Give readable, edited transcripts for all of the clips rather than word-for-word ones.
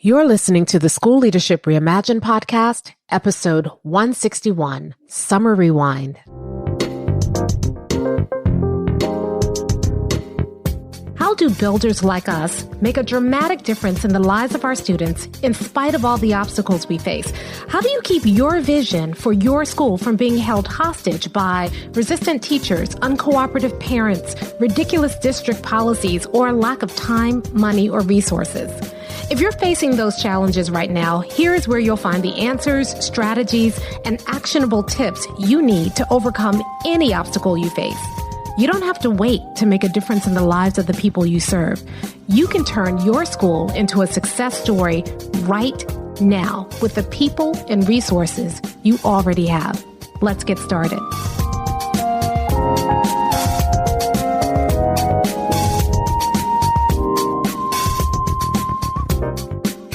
You're listening to the School Leadership Reimagined podcast, episode 161, Summer Rewind. How do builders like us make a dramatic difference in the lives of our students in spite of all the obstacles we face? How do you keep your vision for your school from being held hostage by resistant teachers, uncooperative parents, ridiculous district policies, or a lack of time, money, or resources? If you're facing those challenges right now, here's where you'll find the answers, strategies, and actionable tips you need to overcome any obstacle you face. You don't have to wait to make a difference in the lives of the people you serve. You can turn your school into a success story right now with the people and resources you already have. Let's get started.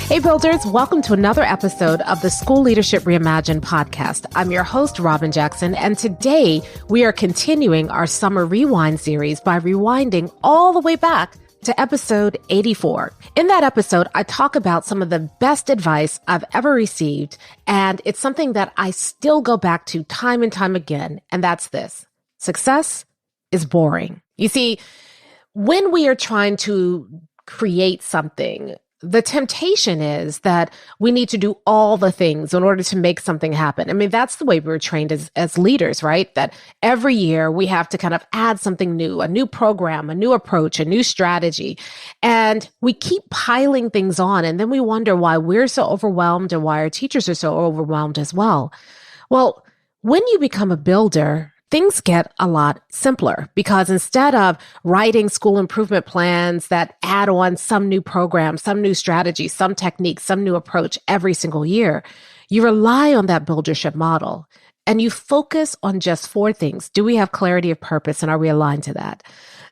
Hey builders, welcome to another episode of the School Leadership Reimagined podcast. I'm your host, Robyn Jackson, and today we are continuing our Summer Rewind series by rewinding all the way back to episode 84. In that episode, I talk about some of the best advice I've ever received, and it's something that I still go back to time and time again, and that's this: success is boring. You see, when we are trying to create something, the temptation is that we need to do all the things in order to make something happen. I mean, that's the way we were trained as leaders, right? That every year we have to kind of add something new, a new program, a new approach, a new strategy. And we keep piling things on. And then we wonder why we're so overwhelmed and why our teachers are so overwhelmed as well. Well, when you become a builder, things get a lot simpler because instead of writing school improvement plans that add on some new program, some new strategy, some technique, some new approach every single year, you rely on that buildership model and you focus on just four things. Do we have clarity of purpose and are we aligned to that?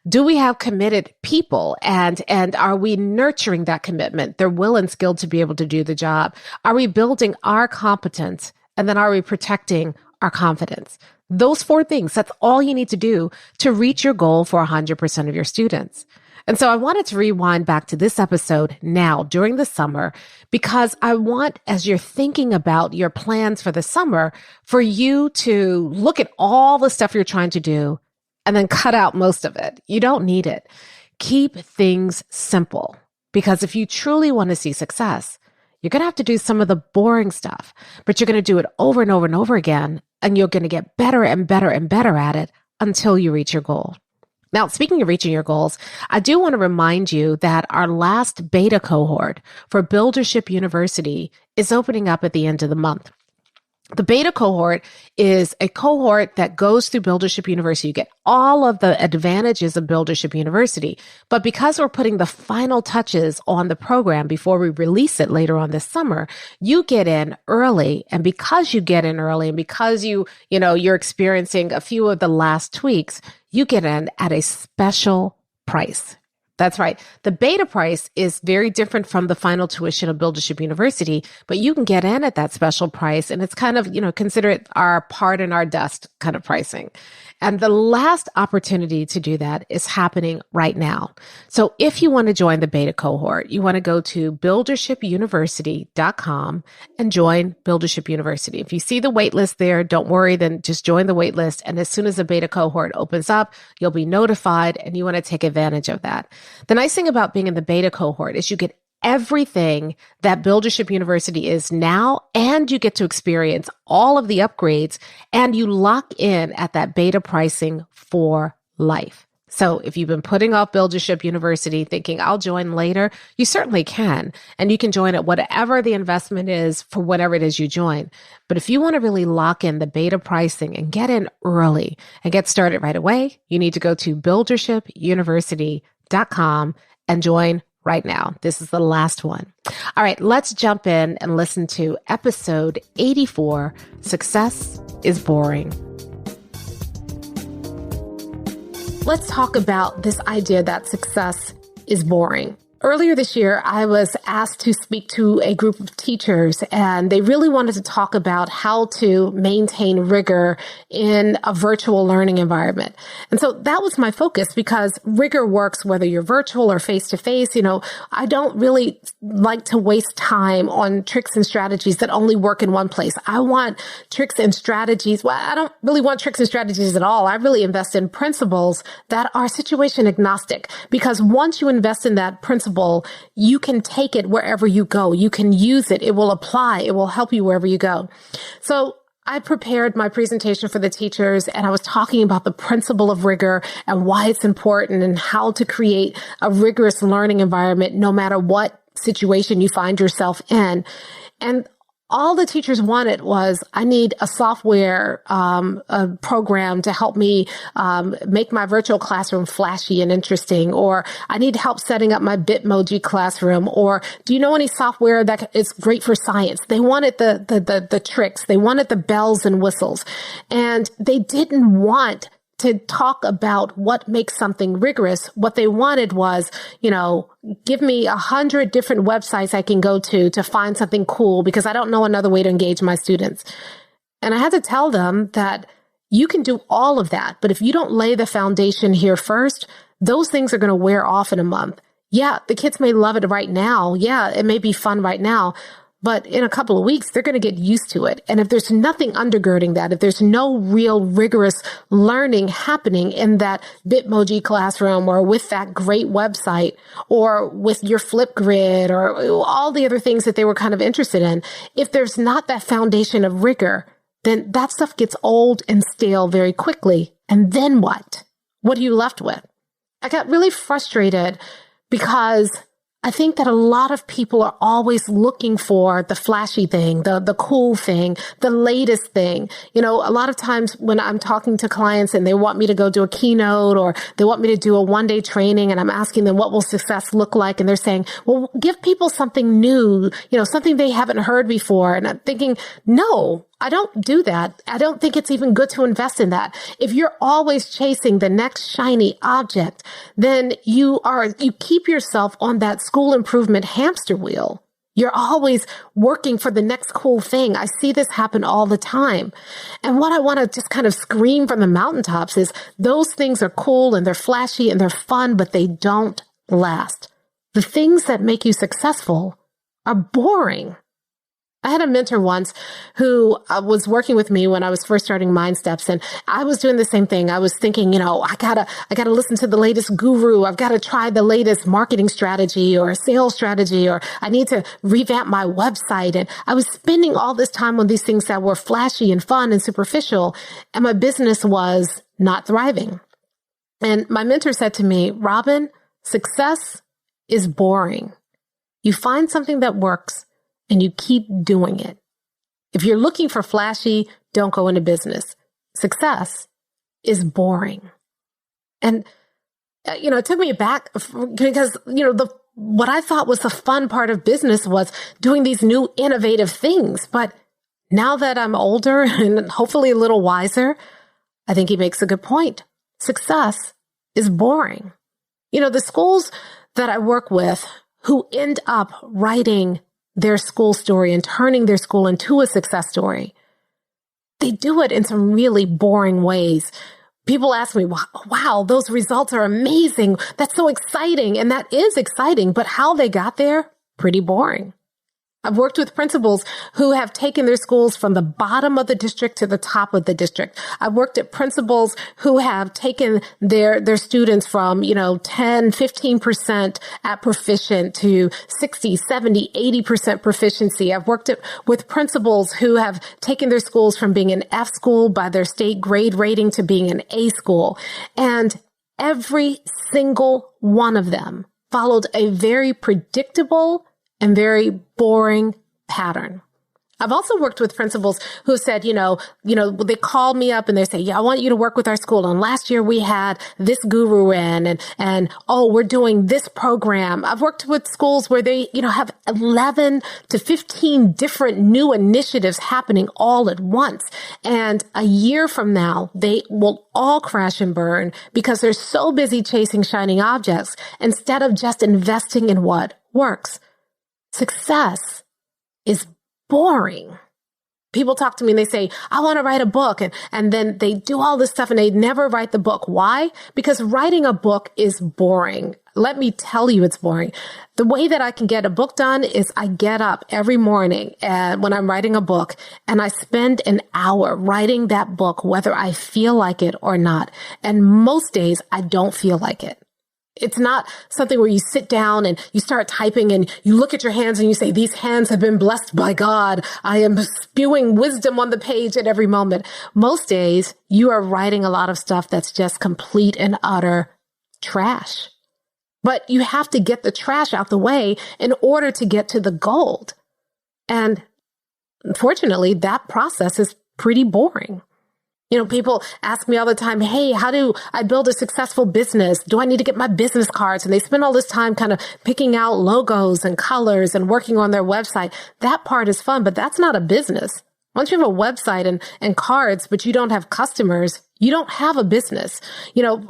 Do we have committed people and are we nurturing that commitment, their will and skill to be able to do the job? Are we building our competence and then are we protecting our confidence? Those four things, that's all you need to do to reach your goal for 100% of your students. And so I wanted to rewind back to this episode now during the summer because I want, as you're thinking about your plans for the summer, for you to look at all the stuff you're trying to do and then cut out most of it. You don't need it. Keep things simple because if you truly want to see success, you're going to have to do some of the boring stuff, but you're going to do it over and over and over again, and you're going to get better and better and better at it until you reach your goal. Now, speaking of reaching your goals, I do want to remind you that our last beta cohort for Buildership University is opening up at the end of the month. The beta cohort is a cohort that goes through Buildership University. You get all of the advantages of Buildership University, but because we're putting the final touches on the program before we release it later on this summer, you get in early. And because you get in early and because you're experiencing a few of the last tweaks, you get in at a special price. That's right. The beta price is very different from the final tuition of Buildership University, but you can get in at that special price. And it's kind of, consider it our part in our dust kind of pricing. And the last opportunity to do that is happening right now. So if you want to join the beta cohort, you want to go to buildershipuniversity.com and join Buildership University. If you see the wait list there, don't worry, then just join the wait list. And as soon as the beta cohort opens up, you'll be notified and you want to take advantage of that. The nice thing about being in the beta cohort is you get everything that Buildership University is now, and you get to experience all of the upgrades, and you lock in at that beta pricing for life. So if you've been putting off Buildership University thinking, I'll join later, you certainly can. And you can join at whatever the investment is for whatever it is you join. But if you want to really lock in the beta pricing and get in early and get started right away, you need to go to buildershipuniversity.com and join right now. This is the last one. All right, let's jump in and listen to episode 84, Success is Boring. Let's talk about this idea that success is boring. Earlier this year, I was asked to speak to a group of teachers, and they really wanted to talk about how to maintain rigor in a virtual learning environment. And so that was my focus, because rigor works whether you're virtual or face-to-face. I don't really like to waste time on tricks and strategies that only work in one place. I want tricks and strategies. Well, I don't really want tricks and strategies at all. I really invest in principles that are situation agnostic, because once you invest in that principle, you can take it wherever you go. You can use it. It will apply. It will help you wherever you go. So I prepared my presentation for the teachers, and I was talking about the principle of rigor and why it's important and how to create a rigorous learning environment no matter what situation you find yourself in. And all the teachers wanted was, I need a software a program to help me make my virtual classroom flashy and interesting, or I need help setting up my Bitmoji classroom, or do you know any software that is great for science? They wanted the tricks. They wanted the bells and whistles, and they didn't want to talk about what makes something rigorous. What they wanted was, give me 100 different websites I can go to find something cool, because I don't know another way to engage my students. And I had to tell them that you can do all of that, but if you don't lay the foundation here first, those things are going to wear off in a month. Yeah, the kids may love it right now. Yeah, it may be fun right now. But in a couple of weeks, they're going to get used to it. And if there's nothing undergirding that, if there's no real rigorous learning happening in that Bitmoji classroom, or with that great website, or with your Flipgrid, or all the other things that they were kind of interested in, if there's not that foundation of rigor, then that stuff gets old and stale very quickly. And then what? What are you left with? I got really frustrated because I think that a lot of people are always looking for the flashy thing, the cool thing, the latest thing. A lot of times when I'm talking to clients and they want me to go do a keynote, or they want me to do a one-day training, and I'm asking them, what will success look like? And they're saying, well, give people something new, something they haven't heard before. And I'm thinking, no, I don't do that. I don't think it's even good to invest in that. If you're always chasing the next shiny object, then you keep yourself on that school improvement hamster wheel. You're always working for the next cool thing. I see this happen all the time. And what I want to just kind of scream from the mountaintops is, those things are cool and they're flashy and they're fun, but they don't last. The things that make you successful are boring. I had a mentor once who was working with me when I was first starting Mind Steps, and I was doing the same thing. I was thinking, I gotta listen to the latest guru. I've got to try the latest marketing strategy or sales strategy, or I need to revamp my website. And I was spending all this time on these things that were flashy and fun and superficial, and my business was not thriving. And my mentor said to me, Robyn, success is boring. You find something that works and you keep doing it. If you're looking for flashy, don't go into business. Success is boring. And, it took me back, because, what I thought was the fun part of business was doing these new innovative things. But now that I'm older and hopefully a little wiser, I think he makes a good point. Success is boring. The schools that I work with who end up writing their school story and turning their school into a success story, they do it in some really boring ways. People ask me, wow, those results are amazing. That's so exciting. And that is exciting, but how they got there, pretty boring. I've worked with principals who have taken their schools from the bottom of the district to the top of the district. I've worked at principals who have taken their students from, 10, 15% at proficient to 60, 70, 80% proficiency. I've worked with principals who have taken their schools from being an F school by their state grade rating to being an A school. And every single one of them followed a very predictable and very boring pattern. I've also worked with principals who said, they call me up and they say, yeah, I want you to work with our school. And last year we had this guru in and we're doing this program. I've worked with schools where they, have 11 to 15 different new initiatives happening all at once. And a year from now, they will all crash and burn because they're so busy chasing shining objects instead of just investing in what works. Success is boring. People talk to me and they say, I want to write a book. And then they do all this stuff and they never write the book. Why? Because writing a book is boring. Let me tell you, it's boring. The way that I can get a book done is I get up every morning when I'm writing a book and I spend an hour writing that book, whether I feel like it or not. And most days I don't feel like it. It's not something where you sit down and you start typing and you look at your hands and you say, these hands have been blessed by God. I am spewing wisdom on the page at every moment. Most days you are writing a lot of stuff that's just complete and utter trash. But you have to get the trash out the way in order to get to the gold. And unfortunately, that process is pretty boring. People ask me all the time, hey, how do I build a successful business? Do I need to get my business cards? And they spend all this time kind of picking out logos and colors and working on their website. That part is fun, but that's not a business. Once you have a website and cards, but you don't have customers, you don't have a business.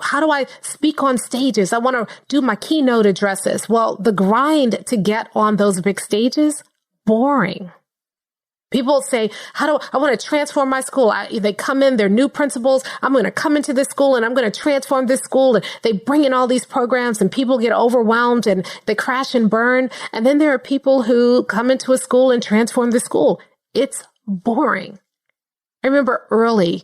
How do I speak on stages? I want to do my keynote addresses. Well, the grind to get on those big stages, boring. People say, I want to transform my school. They come in, they're new principals. I'm going to come into this school and I'm going to transform this school. And they bring in all these programs and people get overwhelmed and they crash and burn. And then there are people who come into a school and transform the school. It's boring. I remember early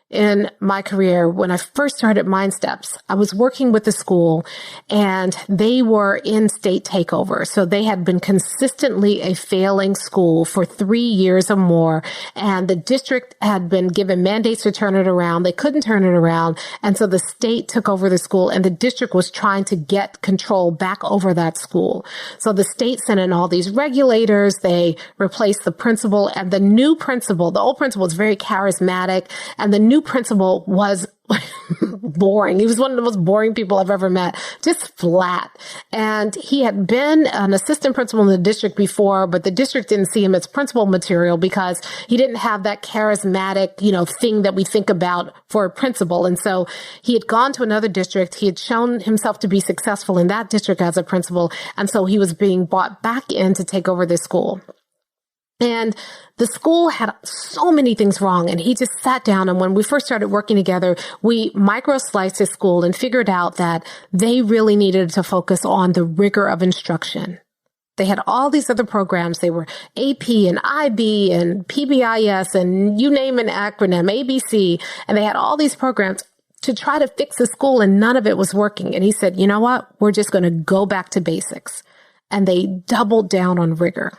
in my career, when I first started Mind Steps, I was working with the school and they were in state takeover. So they had been consistently a failing school for 3 years or more. And the district had been given mandates to turn it around. They couldn't turn it around. And so the state took over the school and the district was trying to get control back over that school. So the state sent in all these regulators. They replaced the principal and the new principal, the old principal was very charismatic and the new principal was boring. He was one of the most boring people I've ever met, just flat. And he had been an assistant principal in the district before, but the district didn't see him as principal material because he didn't have that charismatic, thing that we think about for a principal. And so he had gone to another district. He had shown himself to be successful in that district as a principal. And so he was being brought back in to take over this school. And the school had so many things wrong. And he just sat down. And when we first started working together, we micro-sliced his school and figured out that they really needed to focus on the rigor of instruction. They had all these other programs. They were AP and IB and PBIS and you name an acronym, ABC. And they had all these programs to try to fix the school and none of it was working. And he said, you know what? We're just going to go back to basics. And they doubled down on rigor.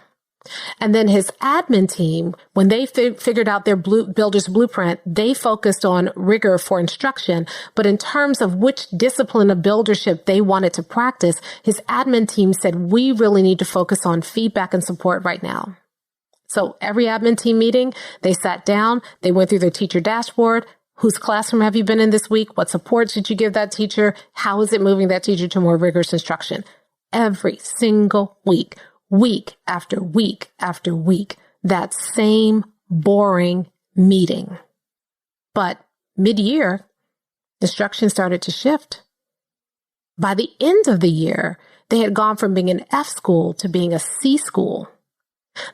And then his admin team, when they figured out their builder's blueprint, they focused on rigor for instruction. But in terms of which discipline of buildership they wanted to practice, his admin team said, we really need to focus on feedback and support right now. So every admin team meeting, they sat down, they went through their teacher dashboard. Whose classroom have you been in this week? What support did you give that teacher? How is it moving that teacher to more rigorous instruction? Every single week. Week after week after week, that same boring meeting. But mid-year, instruction started to shift. By the end of the year, they had gone from being an F school to being a C school.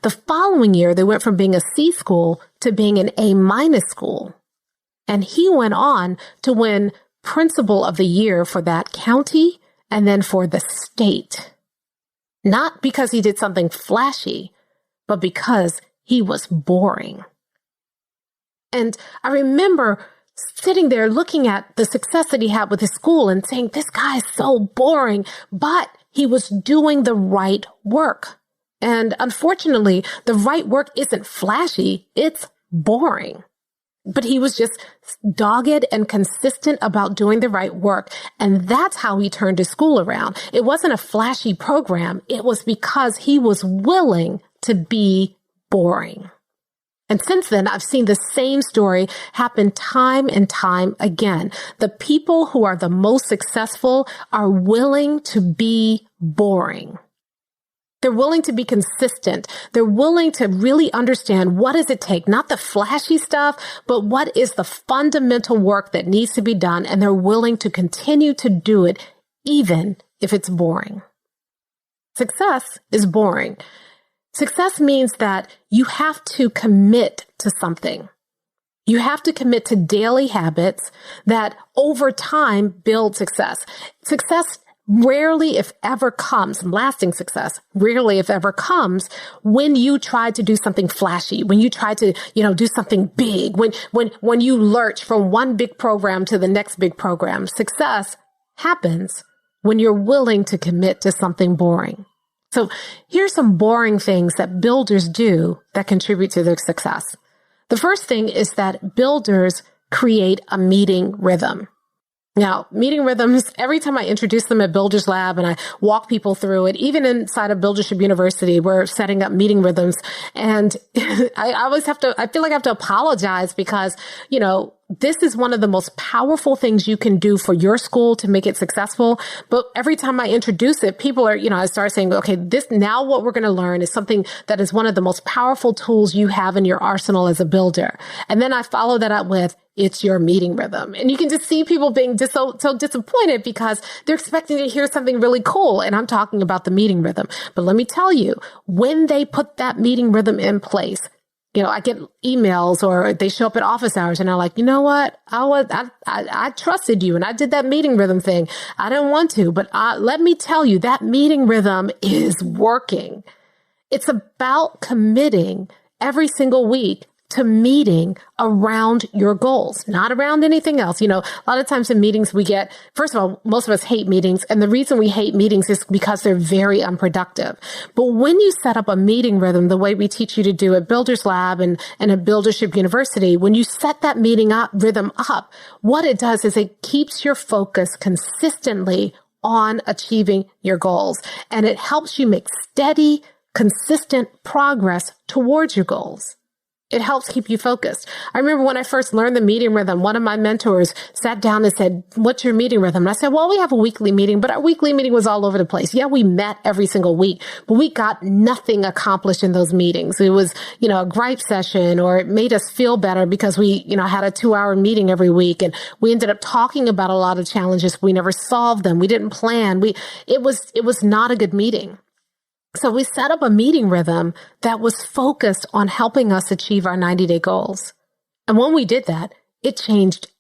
The following year, they went from being a C school to being an A- school. And he went on to win Principal of the Year for that county and then for the state. Not because he did something flashy, but because he was boring. And I remember sitting there looking at the success that he had with his school and saying, this guy is so boring, but he was doing the right work. And unfortunately, the right work isn't flashy, it's boring. But he was just dogged and consistent about doing the right work. And that's how he turned his school around. It wasn't a flashy program. It was because he was willing to be boring. And since then, I've seen the same story happen time and time again. The people who are the most successful are willing to be boring. They're willing to be consistent. They're willing to really understand what does it take, not the flashy stuff, but what is the fundamental work that needs to be done. And they're willing to continue to do it, even if it's boring. Success is boring. Success means that you have to commit to something. You have to commit to daily habits that over time build success. Success rarely, if ever, comes, lasting success, rarely, if ever, comes when you try to do something flashy, when you try to, do something big, when you lurch from one big program to the next big program. Success happens when you're willing to commit to something boring. So here's some boring things that builders do that contribute to their success. The first thing is that builders create a meeting rhythm. Now, meeting rhythms, every time I introduce them at Builders Lab and I walk people through it, even inside of Buildership University, we're setting up meeting rhythms. And I feel like I have to apologize because, this is one of the most powerful things you can do for your school to make it successful. But every time I introduce it, people are, I start saying, okay, now what we're going to learn is something that is one of the most powerful tools you have in your arsenal as a builder. And then I follow that up with, it's your meeting rhythm. And you can just see people being so disappointed because they're expecting to hear something really cool. And I'm talking about the meeting rhythm. But let me tell you, when they put that meeting rhythm in place, I get emails or they show up at office hours and they're like, you know what? I trusted you and I did that meeting rhythm thing. I didn't want to, but let me tell you, that meeting rhythm is working. It's about committing every single week to meeting around your goals, not around anything else. A lot of times in meetings first of all, most of us hate meetings. And the reason we hate meetings is because they're very unproductive. But when you set up a meeting rhythm, the way we teach you to do at Builders Lab and at Buildership University, when you set that rhythm up, what it does is it keeps your focus consistently on achieving your goals. And it helps you make steady, consistent progress towards your goals. It helps keep you focused. I remember when I first learned the meeting rhythm, one of my mentors sat down and said, what's your meeting rhythm? And I said, well, we have a weekly meeting, but our weekly meeting was all over the place. Yeah, we met every single week, but we got nothing accomplished in those meetings. It was, a gripe session, or it made us feel better because we, had a 2-hour meeting every week. And we ended up talking about a lot of challenges. We never solved them. We didn't plan. It was not a good meeting. So we set up a meeting rhythm that was focused on helping us achieve our 90-day goals. And when we did that, it changed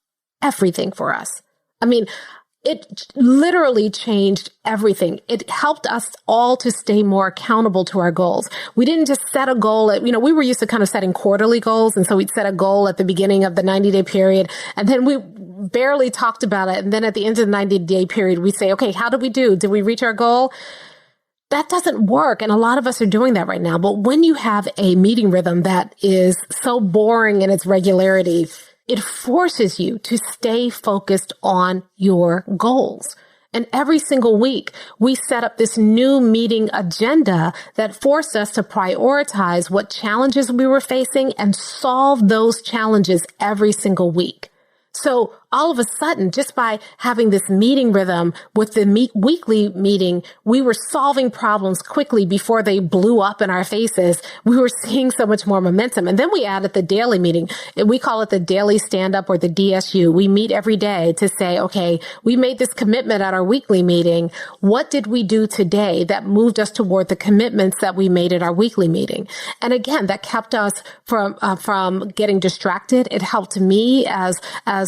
everything for us. It literally changed everything. It helped us all to stay more accountable to our goals. We didn't just set a goal we were used to kind of setting quarterly goals. And so we'd set a goal at the beginning of the 90-day period. And then we barely talked about it. And then at the end of the 90-day period, we say, okay, how did we do? Did we reach our goal? That doesn't work. And a lot of us are doing that right now. But when you have a meeting rhythm that is so boring in its regularity, it forces you to stay focused on your goals. And every single week, we set up this new meeting agenda that forced us to prioritize what challenges we were facing and solve those challenges every single week. So all of a sudden, just by having this meeting rhythm with the weekly meeting, we were solving problems quickly before they blew up in our faces. We were seeing so much more momentum. And then we added the daily meeting. We call it the daily stand-up, or the DSU. We meet every day to say, okay, we made this commitment at our weekly meeting. What did we do today that moved us toward the commitments that we made at our weekly meeting? And again, that kept us from getting distracted. It helped me as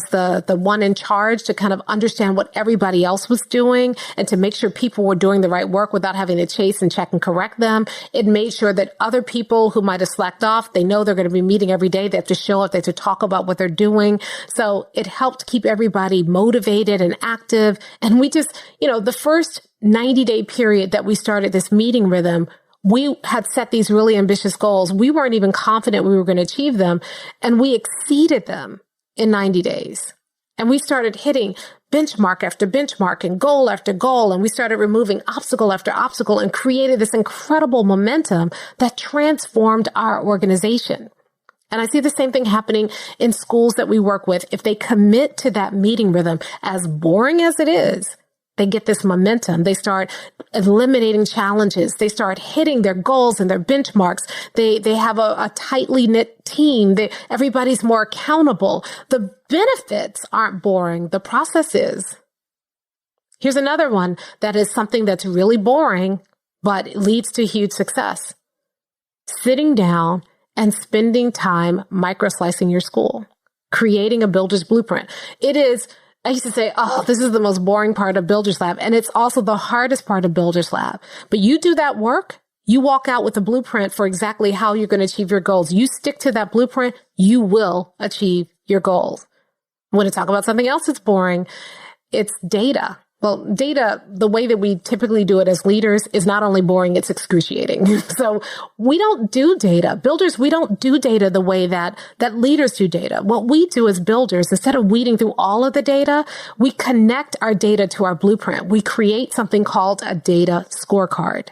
the one in charge to kind of understand what everybody else was doing and to make sure people were doing the right work without having to chase and check and correct them. It made sure that other people who might have slacked off, they know they're going to be meeting every day. They have to show up. They have to talk about what they're doing. So it helped keep everybody motivated and active. And we just, the first 90-day period that we started this meeting rhythm, we had set these really ambitious goals. We weren't even confident we were going to achieve them, and we exceeded them in 90 days. And we started hitting benchmark after benchmark and goal after goal. And we started removing obstacle after obstacle and created this incredible momentum that transformed our organization. And I see the same thing happening in schools that we work with. If they commit to that meeting rhythm, as boring as it is, they get this momentum. They start eliminating challenges. They start hitting their goals and their benchmarks. They have a tightly knit team. Everybody's more accountable. The benefits aren't boring. The process is. Here's another one that is something that's really boring, but leads to huge success. Sitting down and spending time microslicing your school, creating a builder's blueprint. I used to say, oh, this is the most boring part of Builder's Lab. And it's also the hardest part of Builder's Lab. But you do that work, you walk out with a blueprint for exactly how you're going to achieve your goals. You stick to that blueprint, you will achieve your goals. I want to talk about something else that's boring. It's data. Well, data, the way that we typically do it as leaders is not only boring, it's excruciating. So we don't do data. Builders, we don't do data the way that leaders do data. What we do as builders, instead of weeding through all of the data, we connect our data to our blueprint. We create something called a data scorecard.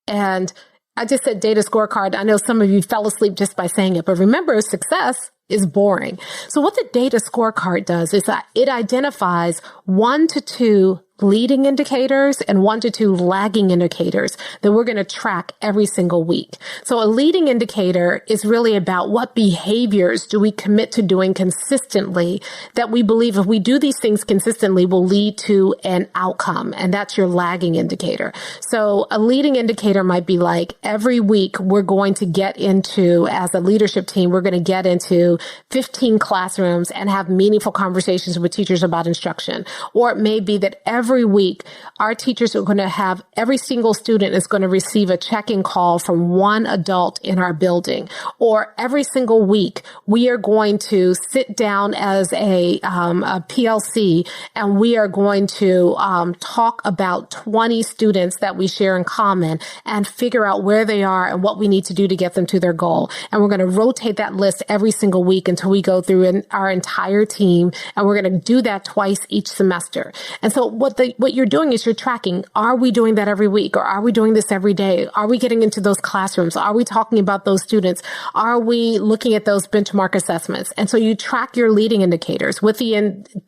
And I just said data scorecard. I know some of you fell asleep just by saying it, but remember, success is boring. So what the data scorecard does is that it identifies 1 to 2 leading indicators and 1 to 2 lagging indicators that we're going to track every single week. So a leading indicator is really about what behaviors do we commit to doing consistently that we believe if we do these things consistently will lead to an outcome. And that's your lagging indicator. So a leading indicator might be like every week we're going to get into, as a leadership team, we're going to get into 15 classrooms and have meaningful conversations with teachers about instruction. Or it may be that every week, our teachers are going to have, every single student is going to receive a check-in call from one adult in our building. Or every single week, we are going to sit down as a PLC and we are going to talk about 20 students that we share in common and figure out where they are and what we need to do to get them to their goal. And we're going to rotate that list every single week until we go through our entire team. And we're going to do that twice each semester. And so what you're doing is you're tracking, are we doing that every week? Or are we doing this every day? Are we getting into those classrooms? Are we talking about those students? Are we looking at those benchmark assessments? And so you track your leading indicators with the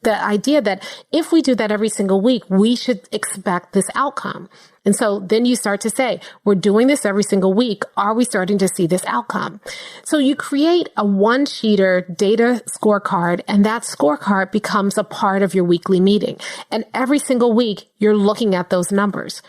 idea that if we do that every single week, we should expect this outcome. And so then you start to say, we're doing this every single week. Are we starting to see this outcome? So you create a one-sheeter data scorecard, and that scorecard becomes a part of your weekly meeting. And every single week, you're looking at those numbers.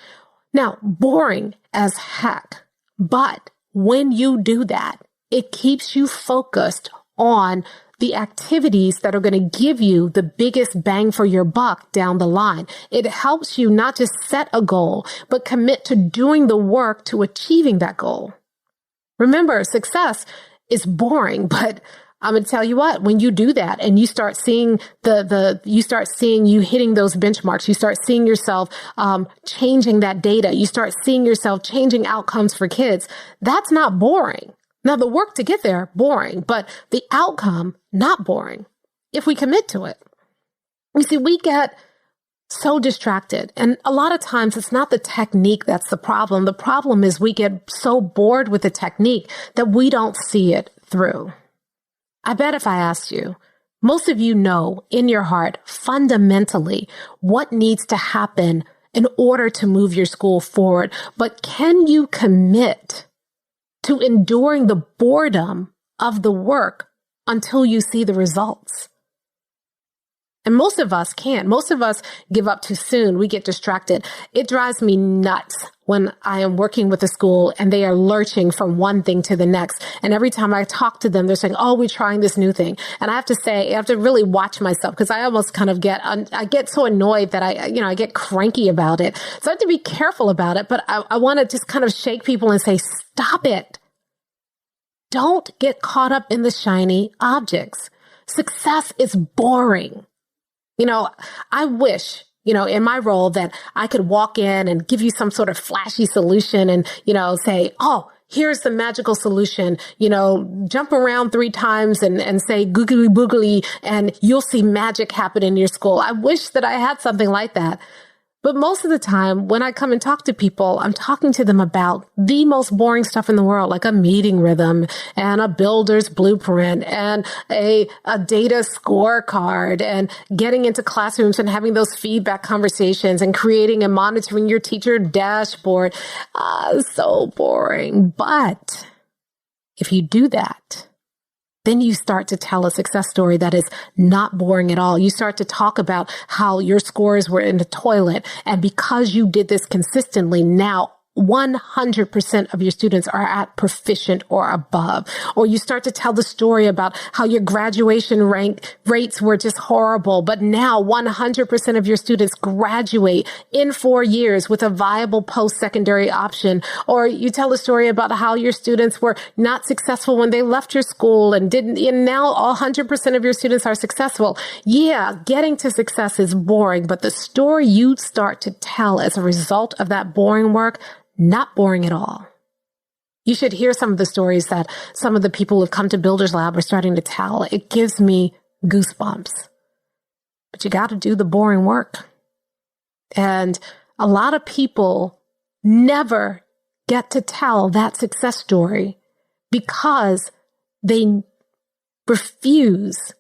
Now, boring as heck, but when you do that, it keeps you focused on the activities that are going to give you the biggest bang for your buck down the line. It helps you not just set a goal, but commit to doing the work to achieving that goal. Remember, success is boring, but I'm going to tell you what, when you do that and you start seeing you hitting those benchmarks, you start seeing yourself changing that data, you start seeing yourself changing outcomes for kids, that's not boring. Now, the work to get there, boring, but the outcome, not boring, if we commit to it. You see, we get so distracted. And a lot of times it's not the technique that's the problem. The problem is we get so bored with the technique that we don't see it through. I bet if I asked you, most of you know in your heart fundamentally what needs to happen in order to move your school forward. But can you commit to enduring the boredom of the work until you see the results? And most of us can't. Most of us give up too soon. We get distracted. It drives me nuts when I am working with a school and they are lurching from one thing to the next. And every time I talk to them, they're saying, oh, we're trying this new thing. And I have to say, I have to really watch myself because I almost kind of I get so annoyed that I get cranky about it. So I have to be careful about it. But I want to just kind of shake people and say, stop it. Don't get caught up in the shiny objects. Success is boring. I wish, in my role that I could walk in and give you some sort of flashy solution and, say, oh, here's the magical solution, jump around 3 times and say googly boogly and you'll see magic happen in your school. I wish that I had something like that. But most of the time, when I come and talk to people, I'm talking to them about the most boring stuff in the world, like a meeting rhythm and a builder's blueprint and a data scorecard and getting into classrooms and having those feedback conversations and creating and monitoring your teacher dashboard. So boring. But if you do that, then you start to tell a success story that is not boring at all. You start to talk about how your scores were in the toilet. And because you did this consistently, now 100% of your students are at proficient or above. Or you start to tell the story about how your graduation rates were just horrible, but now 100% of your students graduate in 4 years with a viable post-secondary option. Or you tell a story about how your students were not successful when they left your school and now 100% of your students are successful. Yeah, getting to success is boring, but the story you start to tell as a result of that boring work, not boring at all. You should hear some of the stories that some of the people who've come to Builders Lab are starting to tell. It gives me goosebumps. But you got to do the boring work. And a lot of people never get to tell that success story because they refuse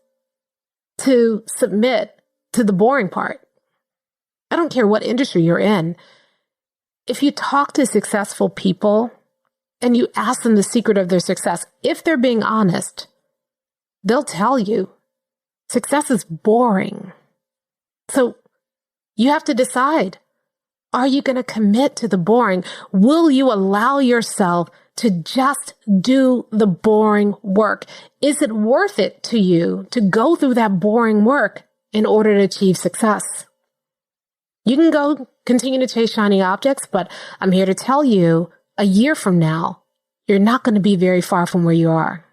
to submit to the boring part. I don't care what industry you're in. If you talk to successful people and you ask them the secret of their success, if they're being honest, they'll tell you success is boring. So you have to decide, are you going to commit to the boring? Will you allow yourself to just do the boring work? Is it worth it to you to go through that boring work in order to achieve success? You can go continue to chase shiny objects, but I'm here to tell you, a year from now, you're not going to be very far from where you are.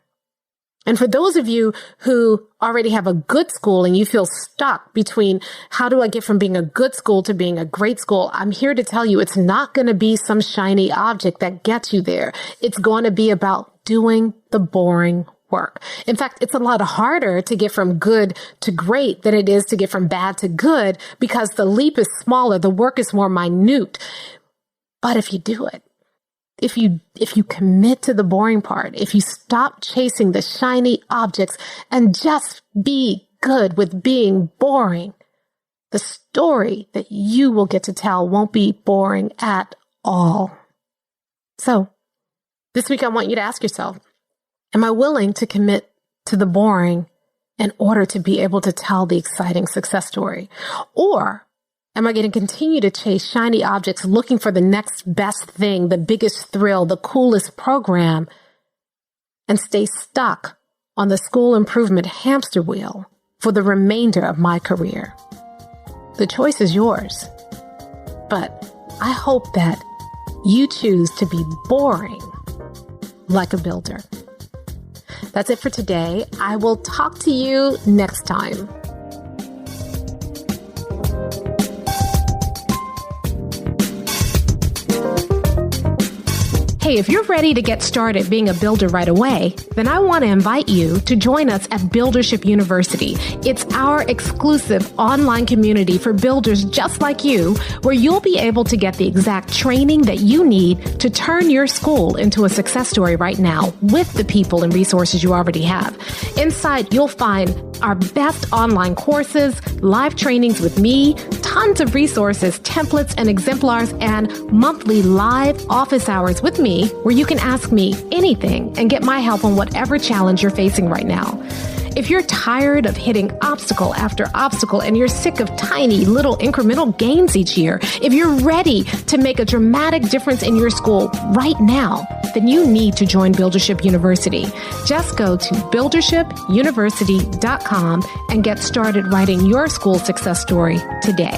And for those of you who already have a good school and you feel stuck between how do I get from being a good school to being a great school, I'm here to tell you it's not going to be some shiny object that gets you there. It's going to be about doing the boring work. In fact, it's a lot harder to get from good to great than it is to get from bad to good because the leap is smaller, the work is more minute. But if you do it, if you commit to the boring part, if you stop chasing the shiny objects and just be good with being boring, the story that you will get to tell won't be boring at all. So this week, I want you to ask yourself, am I willing to commit to the boring in order to be able to tell the exciting success story? Or am I going to continue to chase shiny objects looking for the next best thing, the biggest thrill, the coolest program, and stay stuck on the school improvement hamster wheel for the remainder of my career? The choice is yours. But I hope that you choose to be boring like a builder. That's it for today. I will talk to you next time. Hey, if you're ready to get started being a builder right away, then I want to invite you to join us at Buildership University. It's our exclusive online community for builders just like you, where you'll be able to get the exact training that you need to turn your school into a success story right now with the people and resources you already have. Inside, you'll find our best online courses, live trainings with me, tons of resources, templates, and exemplars, and monthly live office hours with me, where you can ask me anything and get my help on whatever challenge you're facing right now. If you're tired of hitting obstacle after obstacle and you're sick of tiny little incremental gains each year, if you're ready to make a dramatic difference in your school right now, then you need to join Buildership University. Just go to buildershipuniversity.com and get started writing your school success story today.